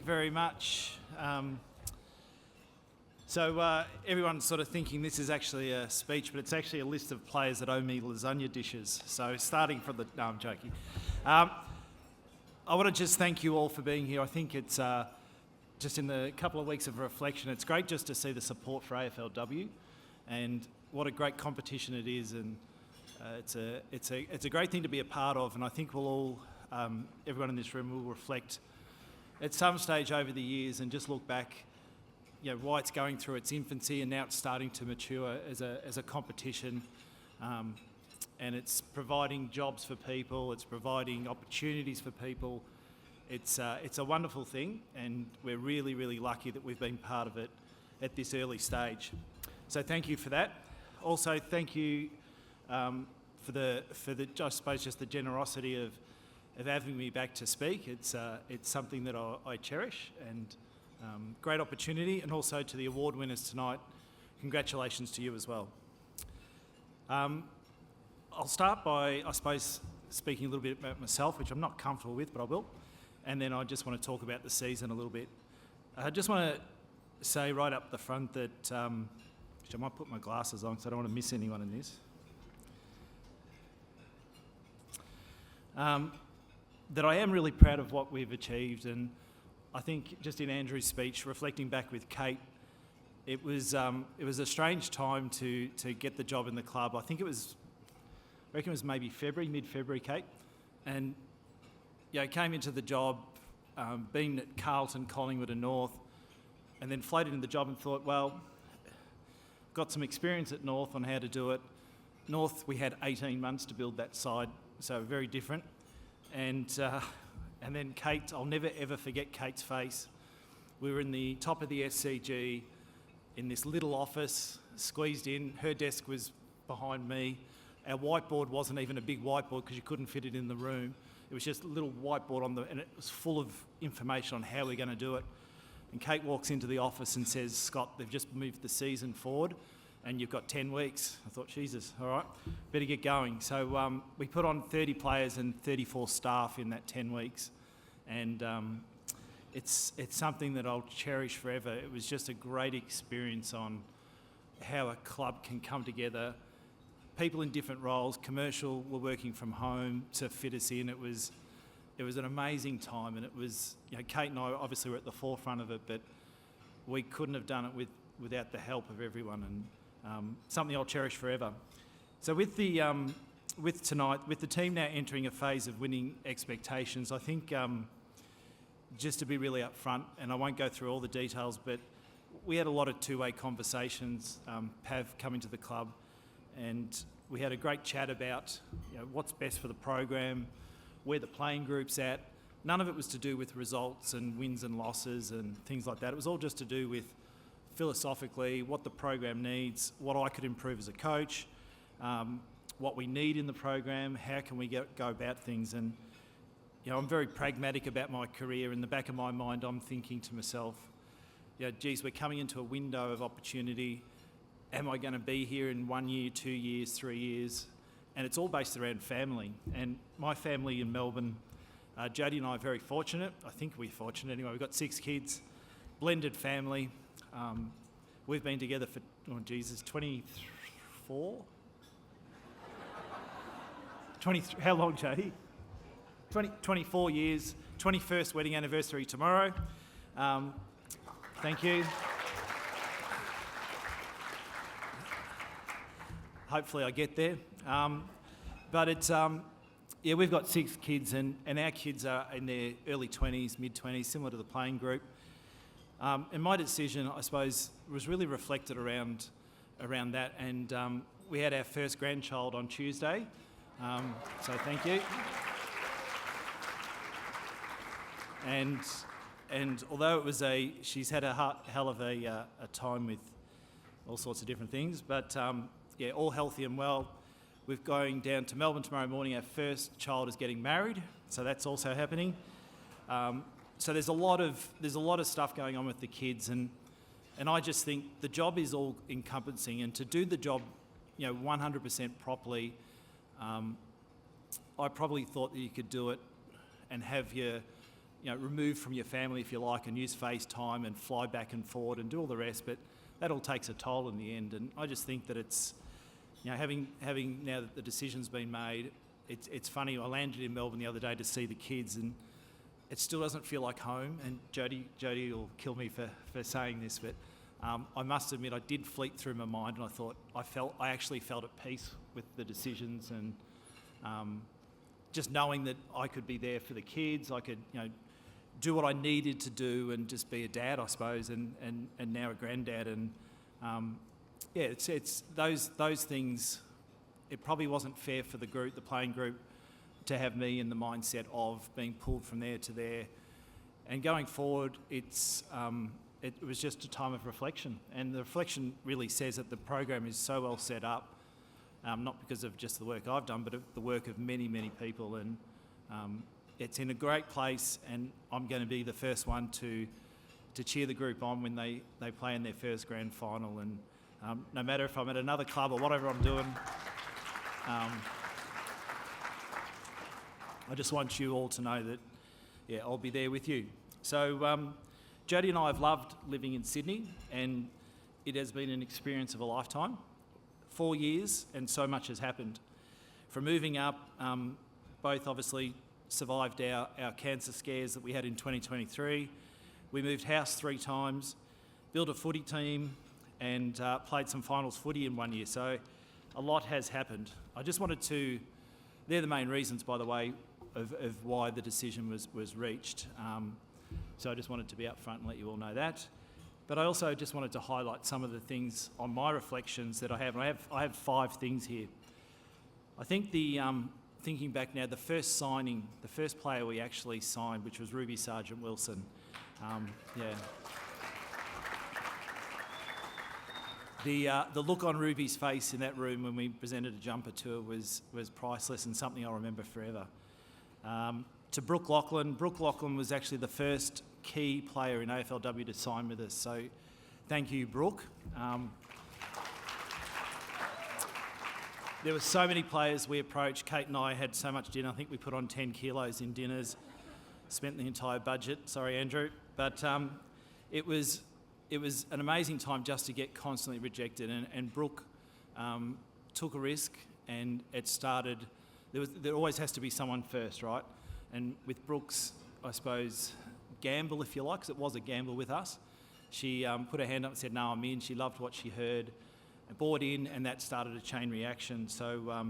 very much. Everyone's sort of thinking this is actually a speech, but it's actually a list of players that owe me lasagna dishes. So starting from the... No, I'm joking. I want to just thank you all for being here. I think it's just in the couple of weeks of reflection, it's great just to see the support for AFLW and what a great competition it is. And it's a great thing to be a part of. And I think we'll all, everyone in this room will reflect at some stage over the years and just look back, why it's going through its infancy and now it's starting to mature as a competition, and it's providing jobs for people, it's providing opportunities for people. It's a wonderful thing, and we're really, really lucky that we've been part of it at this early stage. So thank you for that. Also, thank you for the I suppose just the generosity of having me back to speak. It's something that I cherish, and great opportunity. And also to the award winners tonight, congratulations to you as well. I'll start by, I suppose, speaking a little bit about myself, which I'm not comfortable with, but I will. And then I just want to talk about the season a little bit. I just want to say right up the front that, I might put my glasses on because I don't want to miss anyone in this. That I am really proud of what we've achieved, and I think just in Andrew's speech, reflecting back with Kate, it was a strange time to get the job in the club. I reckon it was maybe mid-February, Kate, and came into the job, being at Carlton, Collingwood and North, and then floated into the job and thought, well, got some experience at North on how to do it. North, we had 18 months to build that side, so very different. And then Kate, I'll never ever forget Kate's face. We were in the top of the SCG in this little office, squeezed in. Her desk was behind me. Our whiteboard wasn't even a big whiteboard because you couldn't fit it in the room. It was just a little whiteboard and it was full of information on how we're going to do it. And Kate walks into the office and says, Scott, they've just moved the season forward and you've got 10 weeks. I thought, Jesus, all right, better get going. So we put on 30 players and 34 staff in that 10 weeks. And it's something that I'll cherish forever. It was just a great experience on how a club can come together. People in different roles, commercial were working from home to fit us in. It was an amazing time, and it was, Kate and I obviously were at the forefront of it, but we couldn't have done it without the help of everyone, and something I'll cherish forever. So with tonight, with the team now entering a phase of winning expectations, I think just to be really upfront, and I won't go through all the details, but we had a lot of two-way conversations, Pav coming to the club, and we had a great chat about what's best for the program, where the playing group's at. None of it was to do with results and wins and losses and things like that. It was all just to do with philosophically what the program needs, what I could improve as a coach, what we need in the program, how can we go about things. And I'm very pragmatic about my career. In the back of my mind, I'm thinking to myself, geez, we're coming into a window of opportunity. Am I going to be here in 1 year, 2 years, 3 years? And it's all based around family. And my family in Melbourne, Jodie and I are very fortunate. I think we're fortunate anyway. We've got 6 kids, blended family. We've been together for, 24? 23, how long, Jodie? 24 years, 21st wedding anniversary tomorrow. Thank you. Hopefully I get there. But it's, we've got 6 kids and our kids are in their early 20s, mid-20s, similar to the playing group. And my decision, I suppose, was really reflected around that. And we had our first grandchild on Tuesday. So thank you. And although it was she's had a hell of a time with all sorts of different things, but all healthy and well. We're going down to Melbourne tomorrow morning. Our first child is getting married, so that's also happening. So there's a lot of stuff going on with the kids, and I just think the job is all encompassing, and to do the job, 100% properly, I probably thought that you could do it and have your removed from your family, if you like, and use FaceTime and fly back and forward and do all the rest, but that all takes a toll in the end. And I just think that it's, having now that the decision's been made, it's funny. I landed in Melbourne the other day to see the kids, and it still doesn't feel like home. And Jody will kill me for saying this, but I must admit I did fleet through my mind, and I thought I actually felt at peace with the decisions, and just knowing that I could be there for the kids, I could do what I needed to do, and just be a dad, I suppose, and now a granddad, and it's those things. It probably wasn't fair for the playing group, to have me in the mindset of being pulled from there to there. And going forward, it was just a time of reflection. And the reflection really says that the program is so well set up, not because of just the work I've done, but of the work of many, many people. And it's in a great place, and I'm going to be the first one to cheer the group on when they play in their first grand final. And no matter if I'm at another club or whatever I'm doing, I just want you all to know that, I'll be there with you. So Jody and I have loved living in Sydney, and it has been an experience of a lifetime. 4 years, and so much has happened. From moving up, both obviously survived our cancer scares that we had in 2023. We moved house 3 times, built a footy team, and played some finals footy in 1 year. So a lot has happened. I just wanted to, they're the main reasons, by the way, of why the decision was reached. So I just wanted to be upfront and let you all know that. But I also just wanted to highlight some of the things on my reflections that I have. And I have 5 things here. I think thinking back now, the first signing, the first player we actually signed, which was Ruby Sargent-Wilson. The look on Ruby's face in that room when we presented a jumper to her was priceless, and something I'll remember forever. To Brooke Lachlan. Brooke Lachlan was actually the first key player in AFLW to sign with us, so thank you, Brooke. There were so many players we approached. Kate and I had so much dinner. I think we put on 10 kilos in dinners, spent the entire budget. Sorry, Andrew. But it was an amazing time just to get constantly rejected. And Brooke took a risk, and it started. There always has to be someone first, right? And with Brooke's, I suppose, gamble, if you like, because it was a gamble with us, she put her hand up and said, "No, I'm in." She loved what she heard, and bought in, and that started a chain reaction. So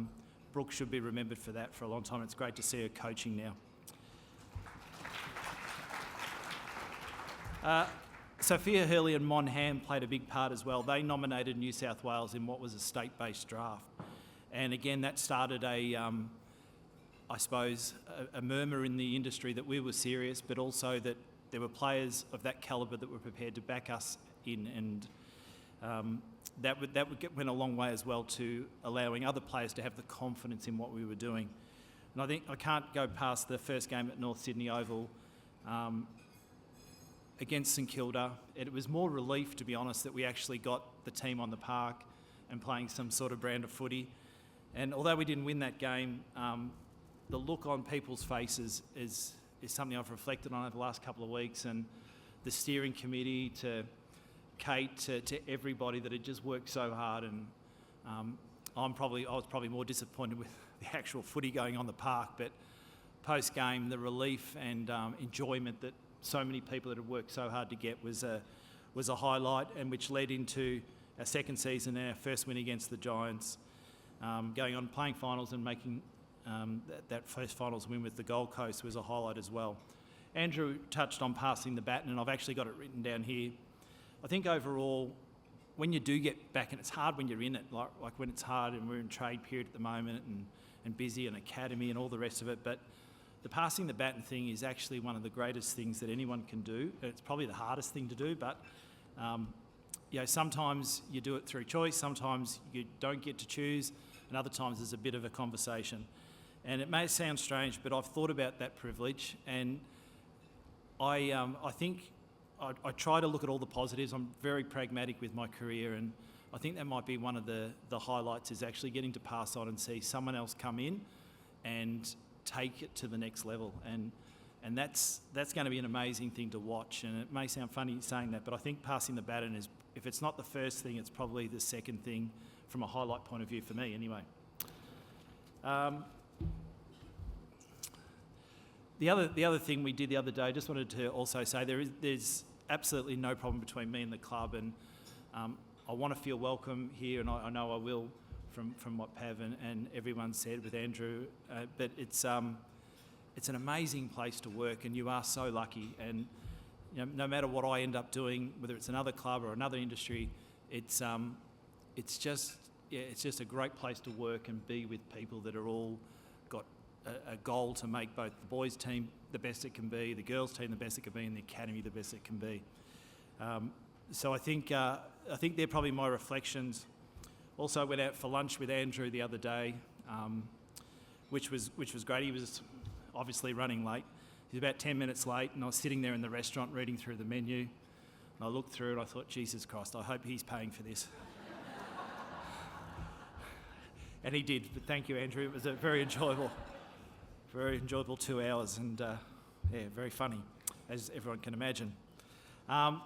Brooke should be remembered for that for a long time. It's great to see her coaching now. Sophia Hurley and Mon Ham played a big part as well. They nominated New South Wales in what was a state-based draft. And again, that started I suppose, a murmur in the industry that we were serious, but also that there were players of that calibre that were prepared to back us in. And that went a long way as well to allowing other players to have the confidence in what we were doing. And I think I can't go past the first game at North Sydney Oval against St Kilda. It was more relief, to be honest, that we actually got the team on the park and playing some sort of brand of footy. And although we didn't win that game, the look on people's faces is something I've reflected on over the last couple of weeks, and the steering committee, to Kate, to everybody that had just worked so hard. And I was probably more disappointed with the actual footy going on the park, but post-game, the relief and enjoyment that so many people that had worked so hard to get was a highlight, and which led into our second season and our first win against the Giants, going on playing finals and making that first finals win with the Gold Coast was a highlight as well. Andrew touched on passing the baton, and I've actually got it written down here. I think overall, when you do get back, and it's hard when you're in it, like when it's hard, and we're in trade period at the moment and busy, and academy and all the rest of it, but the passing the baton thing is actually one of the greatest things that anyone can do. It's probably the hardest thing to do, but sometimes you do it through choice, sometimes you don't get to choose, and other times there's a bit of a conversation. And it may sound strange, but I've thought about that privilege, and I think I try to look at all the positives. I'm very pragmatic with my career, and I think that might be one of the highlights, is actually getting to pass on and see someone else come in and take it to the next level. And that's going to be an amazing thing to watch. And it may sound funny saying that, but I think passing the baton is, if it's not the first thing, it's probably the second thing from a highlight point of view for me anyway. The other thing we did the other day, just wanted to also say there's absolutely no problem between me and the club, and I want to feel welcome here, and I know I will from what Pav and everyone said with Andrew, but it's an amazing place to work, and you are so lucky. And no matter what I end up doing, whether it's another club or another industry, it's just a great place to work and be with people that are all got a goal to make both the boys' team the best it can be, the girls' team the best it can be, and the academy the best it can be. So I think they're probably my reflections. Also went out for lunch with Andrew the other day, which was great. He was obviously running late. He was about 10 minutes late, and I was sitting there in the restaurant reading through the menu. And I looked through and I thought, Jesus Christ, I hope he's paying for this. And he did, but thank you, Andrew. It was a very enjoyable 2 hours, and very funny, as everyone can imagine. I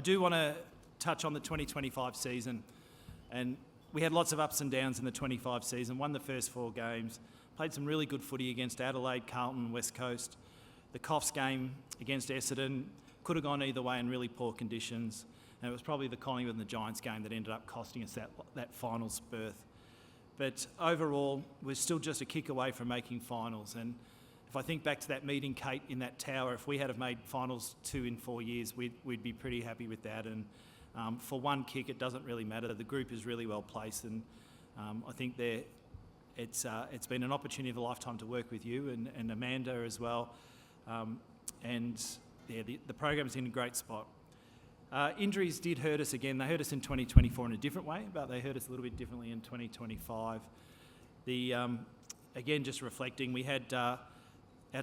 do want to touch on the 2025 season, and we had lots of ups and downs in the 25 season. Won the first 4 games, played some really good footy against Adelaide, Carlton, West Coast. The Coffs game against Essendon could have gone either way in really poor conditions, and it was probably the Collingwood and the Giants game that ended up costing us that finals berth. But overall, we're still just a kick away from making finals. And if I think back to that meeting, Kate, in that tower, if we had have made finals 2 in 4 years, we'd be pretty happy with that. And for one kick, it doesn't really matter. The group is really well placed, and I think it's been an opportunity of a lifetime to work with you and Amanda as well. The program's in a great spot. Injuries did hurt us again. They hurt us in 2024 in a different way, but they hurt us a little bit differently in 2025. Again, just reflecting, we had our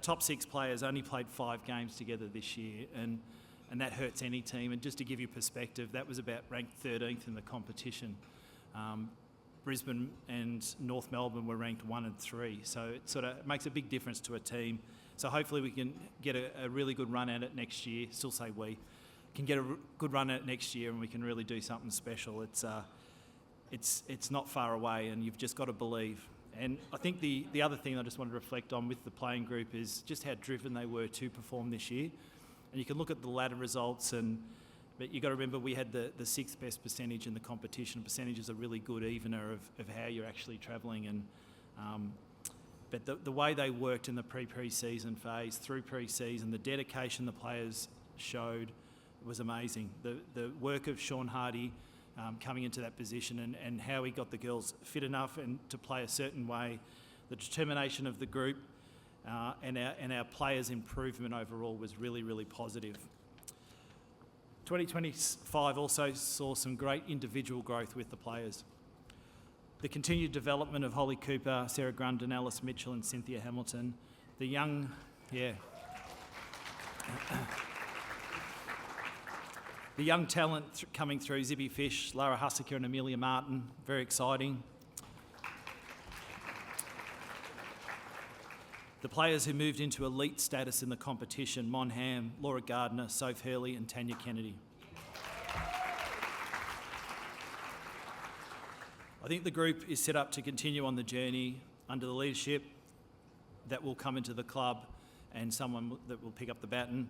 top 6 players only played 5 games together this year, and that hurts any team. And just to give you perspective, that was about ranked 13th in the competition. Brisbane and North Melbourne were ranked 1 and 3, so it sort of makes a big difference to a team. So hopefully we can get a really good run at it next year. Still say we can get a good run at it next year, and we can really do something special. It's not far away, and you've just got to believe. And I think the other thing I just wanted to reflect on with the playing group is just how driven they were to perform this year. And you can look at the ladder results, but you've got to remember we had the 6th best percentage in the competition. Percentage is a really good evener of how you're actually travelling. And but the way they worked in the pre-season phase, through pre-season, the dedication the players showed was amazing. The work of Sean Hardy coming into that position and how he got the girls fit enough and to play a certain way, the determination of the group and our players' improvement overall was really, really positive. 2025 also saw some great individual growth with the players. The continued development of Holly Cooper, Sarah Grundon, Alice Mitchell and Cynthia Hamilton. The young talent coming through, Zippy Fish, Lara Hussiker and Amelia Martin, very exciting. The players who moved into elite status in the competition, Mon Ham, Laura Gardner, Soph Hurley and Tanya Kennedy. I think the group is set up to continue on the journey under the leadership that will come into the club and someone that will pick up the baton.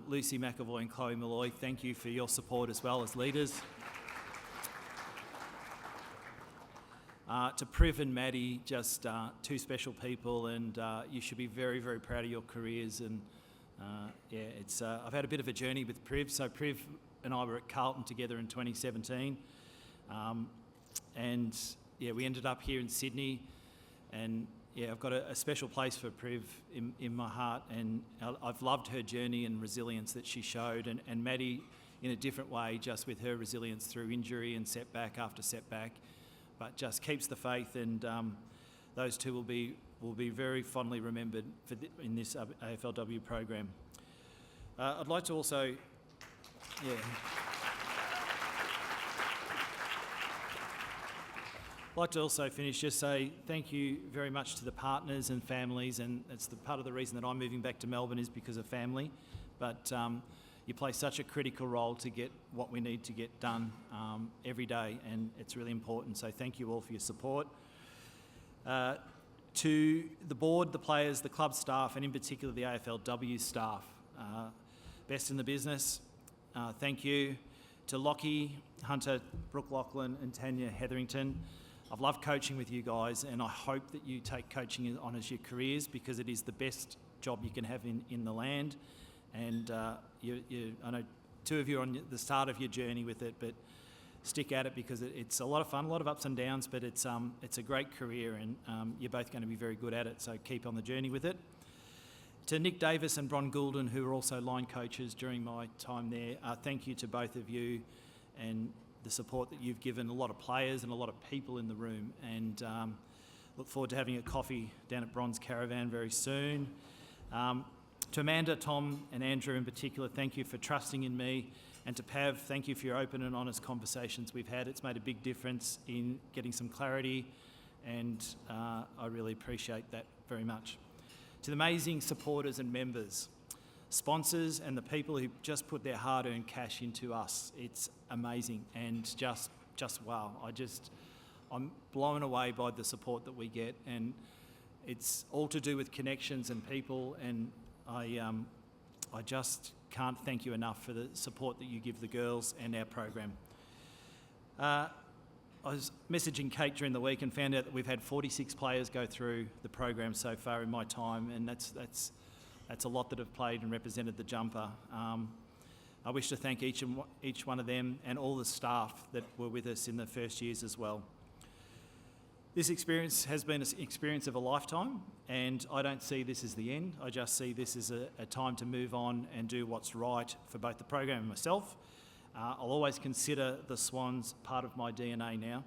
Lucy McAvoy and Chloe Malloy, thank you for your support as well as leaders. To Priv and Maddie, just 2 special people, and you should be very, very proud of your careers. And I've had a bit of a journey with Priv. So Priv and I were at Carlton together in 2017, we ended up here in Sydney, and I've got a special place for Priv in my heart, and I've loved her journey and resilience that she showed, and Maddie in a different way, just with her resilience through injury and setback after setback, but just keeps the faith, and those 2 will be very fondly remembered in this AFLW program. I'd like to also, like to also finish, just say thank you very much to the partners and families, and it's the part of the reason that I'm moving back to Melbourne is because of family. But you play such a critical role to get what we need to get done every day, and it's really important. So thank you all for your support. To the board, the players, the club staff, and in particular the AFLW staff, best in the business, thank you. To Lockie, Hunter, Brooke Lachlan and Tanya Hetherington, I've loved coaching with you guys, and I hope that you take coaching on as your careers, because it is the best job you can have in the land. And I know two of you are on the start of your journey with it, but stick at it, because it's a lot of fun, a lot of ups and downs, but it's a great career, and you're both going to be very good at it, so keep on the journey with it. To Nick Davis and Bron Goulden, who were also line coaches during my time there, thank you to both of you and the support that you've given a lot of players and a lot of people in the room, and look forward to having a coffee down at Bron's Caravan very soon. To Amanda, Tom and Andrew in particular, thank you for trusting in me, and to Pav, thank you for your open and honest conversations we've had. It's made a big difference in getting some clarity, and I really appreciate that very much. To the amazing supporters and members, sponsors and the people who just put their hard-earned cash into us, it's amazing, and just wow. I'm blown away by the support that we get, and it's all to do with connections and people, and I just can't thank you enough for the support that you give the girls and our program. I was messaging Kate during the week and found out that we've had 46 players go through the program so far in my time, and that's a lot that have played and represented the jumper. I wish to thank each one of them and all the staff that were with us in the first years as well. This experience has been an experience of a lifetime, and I don't see this as the end. I just see this as a time to move on and do what's right for both the program and myself. I'll always consider the Swans part of my DNA now,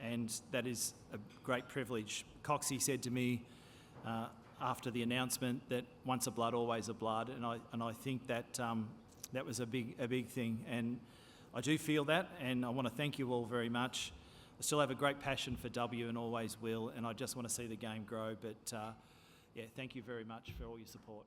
and that is a great privilege. Coxie said to me after the announcement that once a blood, always a blood, and I think that that was a big thing, and I do feel that, and I want to thank you all very much. I still have a great passion for W and always will, and I just want to see the game grow. But yeah, thank you very much for all your support.